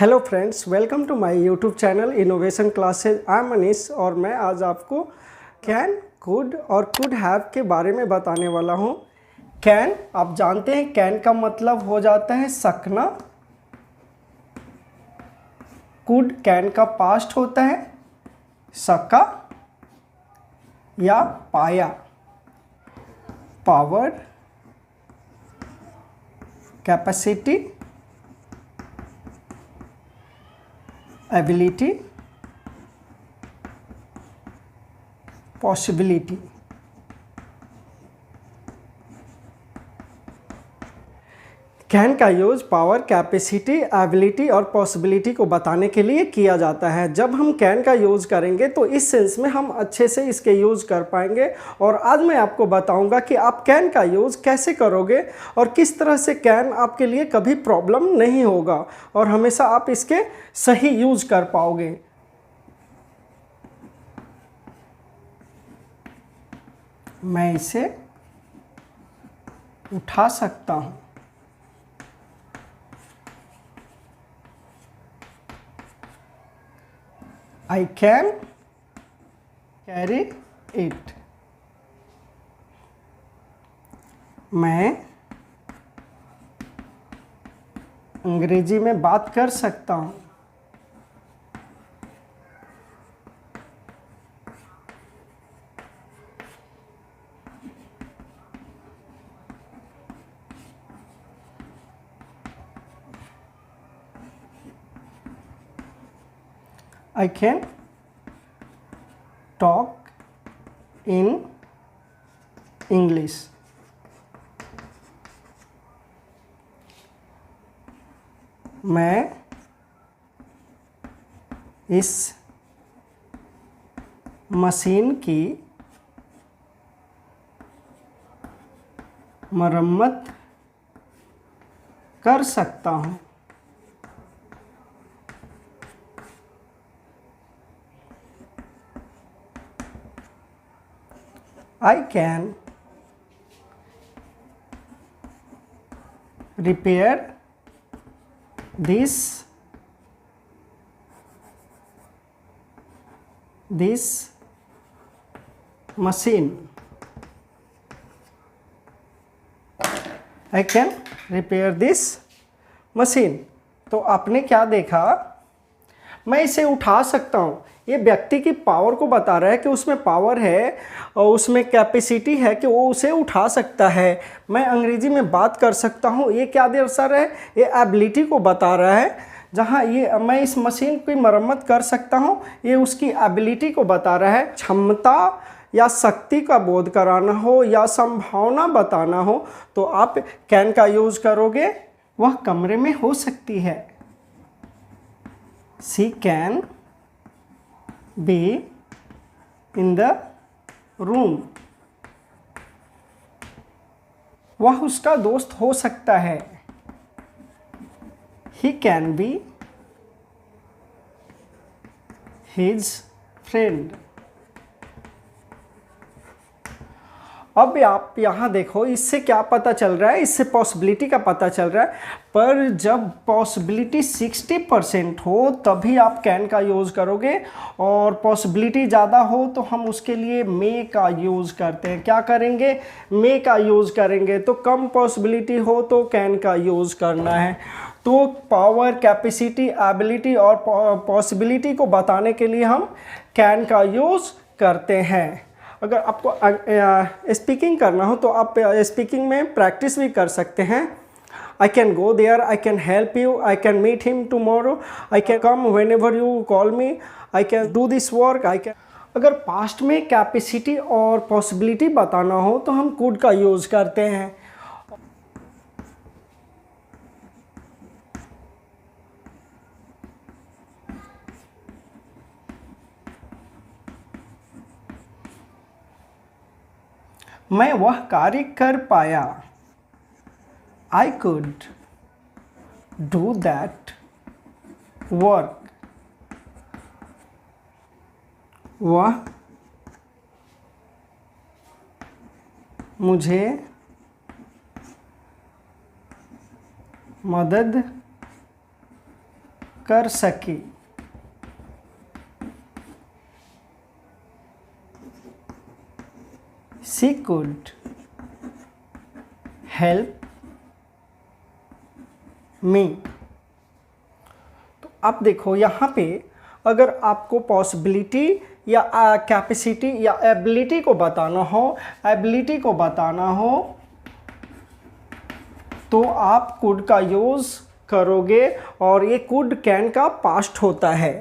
Hello friends, welcome to my YouTube channel innovation classes. I am Manish और मैं आज आपको कैन, कुड और कुड हैव के बारे में बताने वाला हूँ। कैन, आप जानते हैं कैन का मतलब हो जाता है सकना। कुड कैन का पास्ट होता है सका या पाया। Power, capacity, ability, possibility. Can का यूज पावर, कैपेसिटी, एबिलिटी और पॉसिबिलिटी को बताने के लिए किया जाता है। जब हम कैन का यूज़ करेंगे तो इस सेंस में हम अच्छे से इसके यूज़ कर पाएंगे। और आज मैं आपको बताऊंगा कि आप कैन का यूज़ कैसे करोगे और किस तरह से कैन आपके लिए कभी प्रॉब्लम नहीं होगा और हमेशा आप इसके सही यूज़ कर पाओगे। मैं इसे उठा सकता हूँ। I can carry it. मैं अंग्रेजी में बात कर सकता हूँ। I can talk in English. मैं इस मशीन की मरम्मत कर सकता हूँ। I can repair this machine. I can repair this machine. तो आपने क्या देखा? मैं इसे उठा सकता हूँ। ये व्यक्ति की पावर को बता रहा है कि उसमें पावर है और उसमें कैपेसिटी है कि वो उसे उठा सकता है। मैं अंग्रेजी में बात कर सकता हूँ, ये क्या दर्शा रहा है? ये एबिलिटी को बता रहा है। जहाँ ये मैं इस मशीन की मरम्मत कर सकता हूँ, ये उसकी एबिलिटी को बता रहा है। क्षमता या शक्ति का बोध कराना हो या संभावना बताना हो तो आप कैन का यूज़ करोगे। वह कमरे में हो सकती है। She can be in the room. वह उसका दोस्त हो सकता है। He can be his friend. अब आप यहाँ देखो, इससे क्या पता चल रहा है? इससे पॉसिबिलिटी का पता चल रहा है। पर जब पॉसिबिलिटी 60% हो तभी आप कैन का यूज़ करोगे और पॉसिबिलिटी ज़्यादा हो तो हम उसके लिए मे का यूज़ करते हैं। क्या करेंगे? मे का यूज़ करेंगे। तो कम पॉसिबिलिटी हो तो कैन का यूज़ करना है। तो पावर, कैपेसिटी, एबिलिटी और पॉसिबिलिटी को बताने के लिए हम कैन का यूज़ करते हैं। अगर आपको स्पीकिंग करना हो तो आप स्पीकिंग में प्रैक्टिस भी कर सकते हैं। I can go there, I can help you, I can meet him tomorrow, I can come whenever you call me, I can do this work, I can। अगर पास्ट में कैपेसिटी और possibility बताना हो तो हम कुड का use करते हैं। मैं वह कार्य कर पाया। I could do that work. वह मुझे मदद कर सके। She could help me। तो अब देखो यहाँ पे अगर आपको पॉसिबिलिटी या कैपेसिटी या एबिलिटी को बताना हो तो आप कुड का यूज़ करोगे, और ये कुड कैन का पास्ट होता है।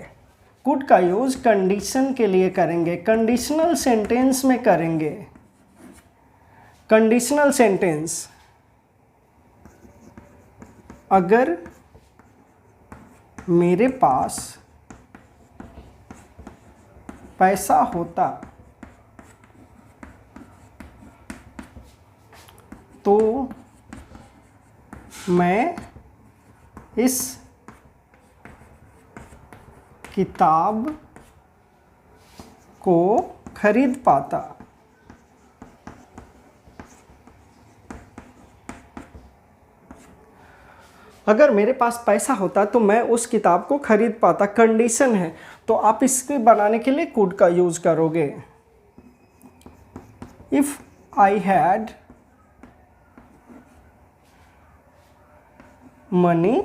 कुड का यूज़ कंडीशन के लिए करेंगे, कंडीशनल सेंटेंस में करेंगे। कंडीशनल सेंटेंस, अगर मेरे पास पैसा होता तो मैं इस किताब को खरीद पाता। अगर मेरे पास पैसा होता तो मैं उस किताब को खरीद पाता, कंडीशन है, तो आप इसके बनाने के लिए कुड का यूज करोगे। If I had money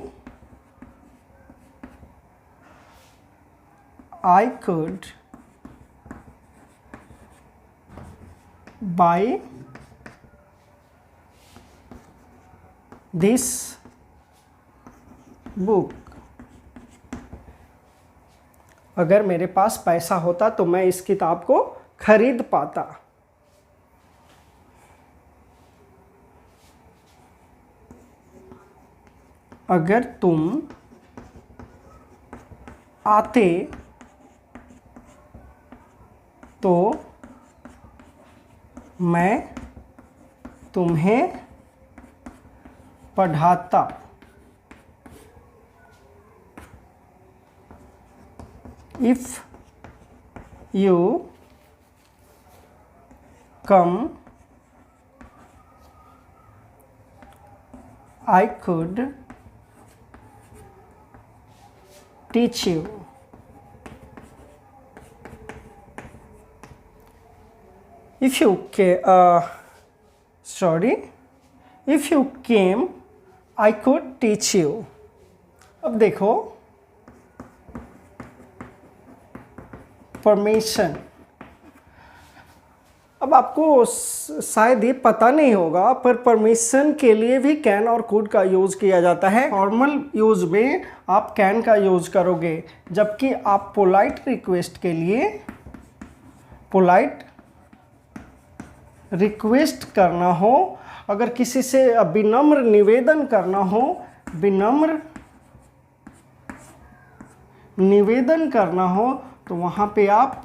I could by this book. अगर मेरे पास पैसा होता तो मैं इस किताब को खरीद पाता। अगर तुम आते तो मैं तुम्हें पढ़ाता। If you come, I could teach you. If you if you came, I could teach you. अब देखो, परमिशन। अब आपको शायद ये पता नहीं होगा, पर परमिशन के लिए भी कैन और कुड का यूज किया जाता है। फॉर्मल यूज में आप कैन का यूज करोगे, जबकि आप पोलाइट रिक्वेस्ट के लिए पोलाइट रिक्वेस्ट करना हो, अगर किसी से विनम्र निवेदन करना हो, विनम्र निवेदन करना हो, तो वहाँ पे आप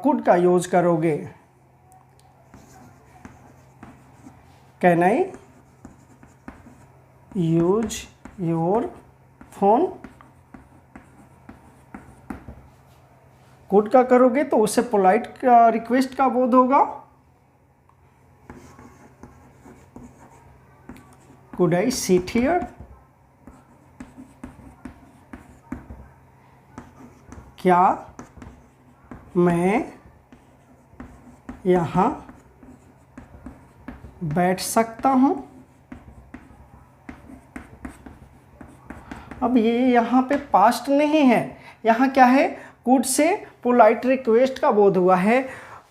कुड का यूज करोगे। Can I use your phone? Could का करोगे तो उससे पोलाइट का रिक्वेस्ट का बोध होगा। Could I sit here? क्या मैं यहाँ बैठ सकता हूँ? अब ये यहाँ पे पास्ट नहीं है, यहाँ क्या है, कुड से पोलाइट रिक्वेस्ट का बोध हुआ है।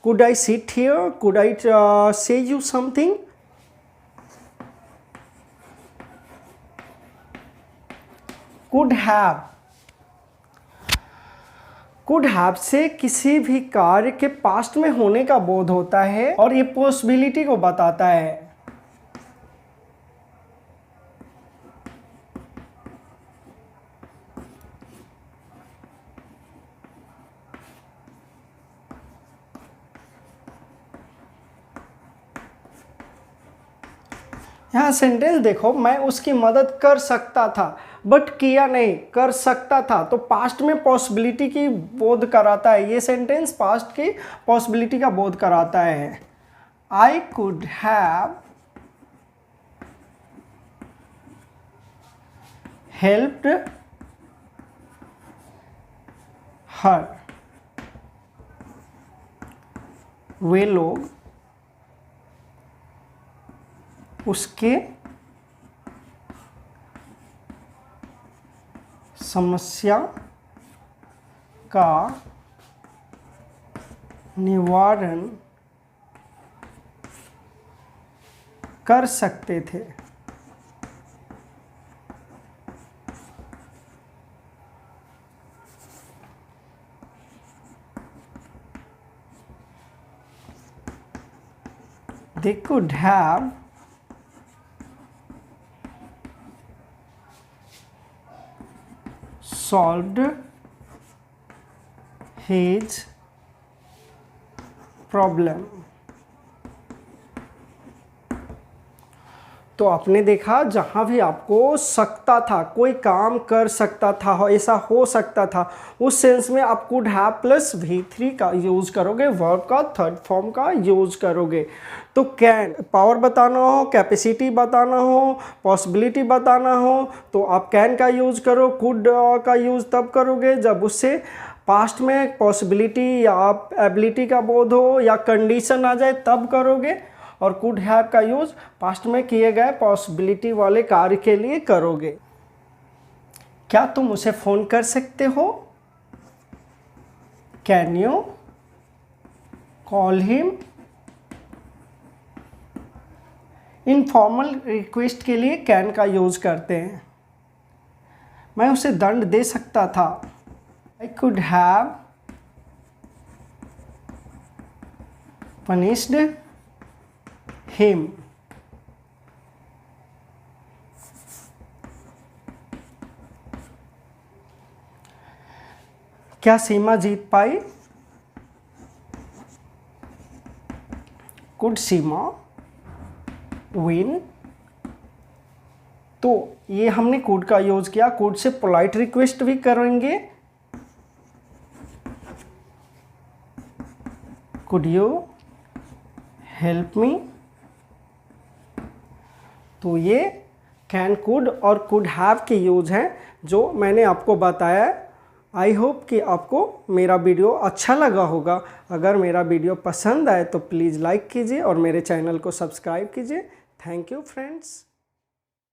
Could I sit here? Could I say you something? Could have, could have से किसी भी कार्य के पास्ट में होने का बोध होता है और ये पॉसिबिलिटी को बताता है। यहाँ सेंटेंस देखो, मैं उसकी मदद कर सकता था बट किया नहीं, कर सकता था, तो पास्ट में पॉसिबिलिटी की बोध कराता है। ये सेंटेंस पास्ट की पॉसिबिलिटी का बोध कराता है। I could have helped her, वे लोग उसके समस्या का निवारण कर सकते थे। They could have solved his problem। तो आपने देखा जहाँ भी आपको सकता था, कोई काम कर सकता था, ऐसा हो सकता था, उस सेंस में आप कुड हैव प्लस V3 का यूज़ करोगे, वर्ब का थर्ड फॉर्म का यूज़ करोगे। तो कैन पावर बताना हो, कैपेसिटी बताना हो, पॉसिबिलिटी बताना हो तो आप कैन का यूज़ करो। कुड का यूज़ तब करोगे जब उससे पास्ट में पॉसिबिलिटी या एबिलिटी का बोध हो या कंडीशन आ जाए, तब करोगे। और कुड हैव का यूज़ पास्ट में किए गए पॉसिबिलिटी वाले कार्य के लिए करोगे। क्या तुम उसे फ़ोन कर सकते हो? Can you call him? Informal request के लिए कैन का यूज़ करते हैं। मैं उसे दंड दे सकता था। आई कुड हैव पनिश्ड हिम। क्या सीमा जीत पाई? Could Seema win? तो ये हमने कुड का यूज किया। कुड से पोलाइट रिक्वेस्ट भी करेंगे, कुड यू हेल्प मी? तो ये कैन, कुड और कुड हैव के यूज हैं जो मैंने आपको बताया। आई होप कि आपको मेरा वीडियो अच्छा लगा होगा। अगर मेरा वीडियो पसंद आए तो प्लीज़ लाइक कीजिए और मेरे चैनल को सब्सक्राइब कीजिए। Thank you friends.